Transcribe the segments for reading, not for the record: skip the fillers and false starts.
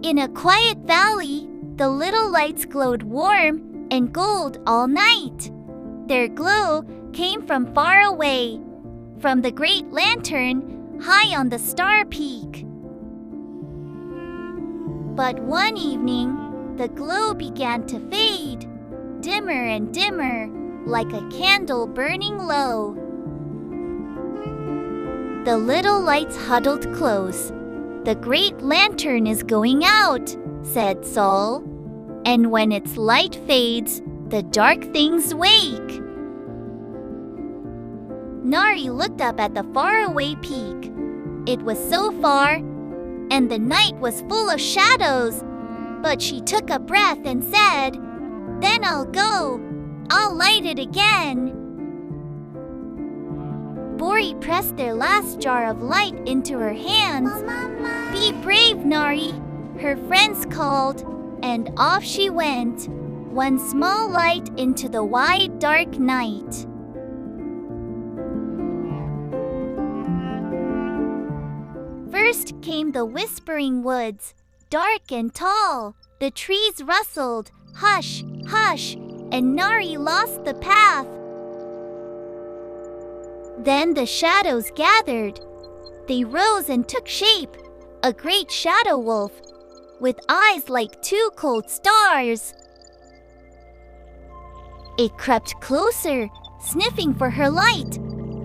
In a quiet valley, the little lights glowed warm and gold all night. Their glow came from far away, from the great lantern high on the star peak. But one evening, the glow began to fade, dimmer and dimmer, like a candle burning low. The little lights huddled close. "The great lantern is going out," said Saul. "And when its light fades, the dark things wake." Nari looked up at the faraway peak. It was so far, and the night was full of shadows. But she took a breath and said, "Then I'll go. I'll light it again." Bori pressed their last jar of light into her hands. "Be brave, Nari," her friends called, and off she went, one small light into the wide, dark night. First came the whispering woods, dark and tall. The trees rustled, hush, hush, and Nari lost the path. Then the shadows gathered. They rose and took shape, a great shadow wolf, with eyes like two cold stars. It crept closer, sniffing for her light.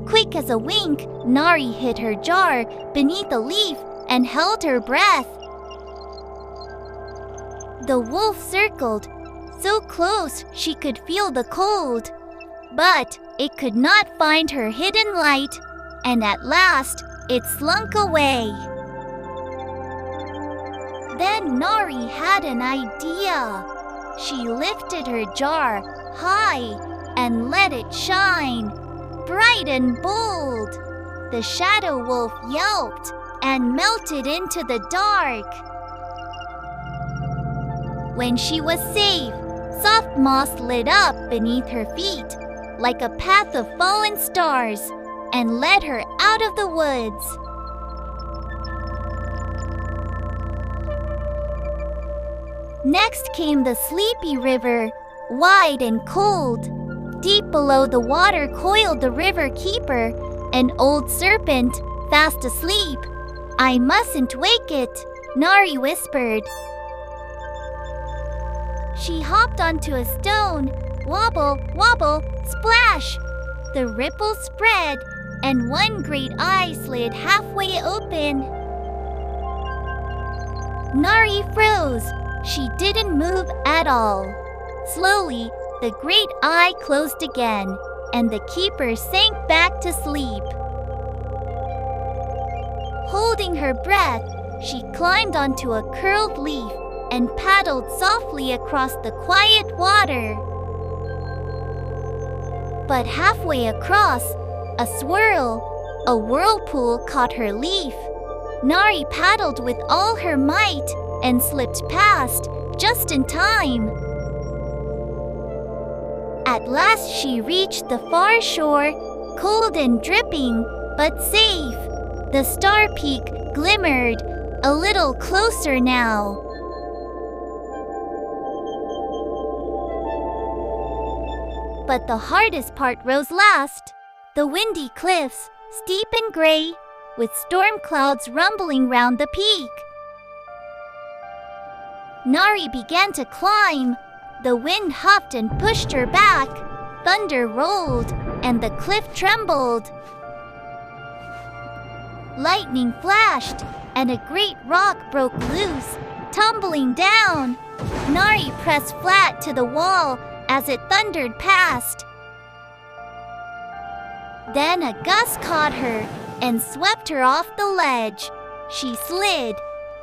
Quick as a wink, Nari hid her jar beneath a leaf and held her breath. The wolf circled, so close she could feel the cold. But it could not find her hidden light, and at last it slunk away. Then Nari had an idea. She lifted her jar high and let it shine, bright and bold. The shadow wolf yelped and melted into the dark. When she was safe, soft moss lit up beneath her feet, like a path of fallen stars, and led her out of the woods. Next came the sleepy river, wide and cold. Deep below the water coiled the river keeper, an old serpent, fast asleep. "I mustn't wake it," Nari whispered. She hopped onto a stone. Wobble, wobble, splash! The ripples spread, and one great eye slid halfway open. Nari froze. She didn't move at all. Slowly, the great eye closed again, and the keeper sank back to sleep. Holding her breath, she climbed onto a curled leaf and paddled softly across the quiet water. But halfway across, a swirl, a whirlpool caught her leaf. Nari paddled with all her might and slipped past just in time. At last she reached the far shore, cold and dripping, but safe. The star peak glimmered, a little closer now. But the hardest part rose last. The windy cliffs, steep and gray, with storm clouds rumbling round the peak. Nari began to climb. The wind huffed and pushed her back. Thunder rolled, and the cliff trembled. Lightning flashed, and a great rock broke loose, tumbling down. Nari pressed flat to the wall as it thundered past. Then a gust caught her and swept her off the ledge. She slid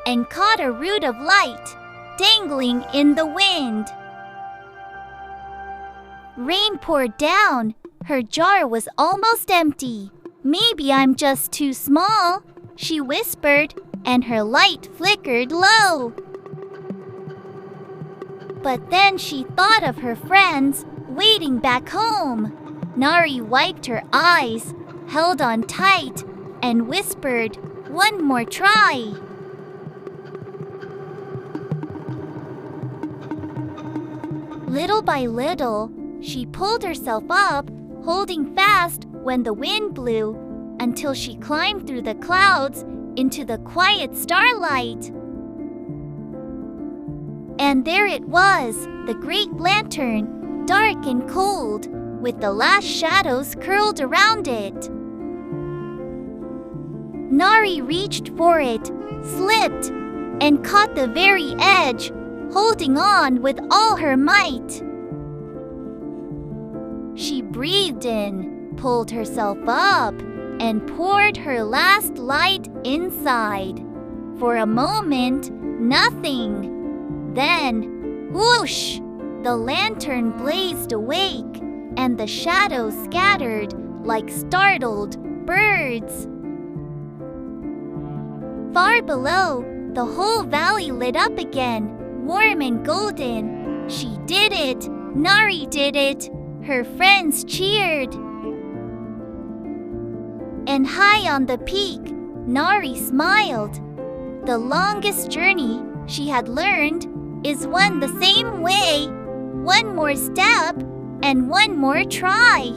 and caught a root of light, dangling in the wind. Rain poured down. Her jar was almost empty. "Maybe I'm just too small," she whispered, and her light flickered low. But then she thought of her friends waiting back home. Nari wiped her eyes, held on tight, and whispered, "One more try." Little by little, she pulled herself up, holding fast when the wind blew, until she climbed through the clouds into the quiet starlight. And there it was, the great lantern, dark and cold, with the last shadows curled around it. Nari reached for it, slipped, and caught the very edge, holding on with all her might. She breathed in, pulled herself up, and poured her last light inside. For a moment, nothing. Then, whoosh! The lantern blazed awake, and the shadows scattered like startled birds. Far below, the whole valley lit up again, warm and golden. She did it! Nari did it! Her friends cheered. And high on the peak, Nari smiled. The longest journey, she had learned, is one the same way. One more step and one more try.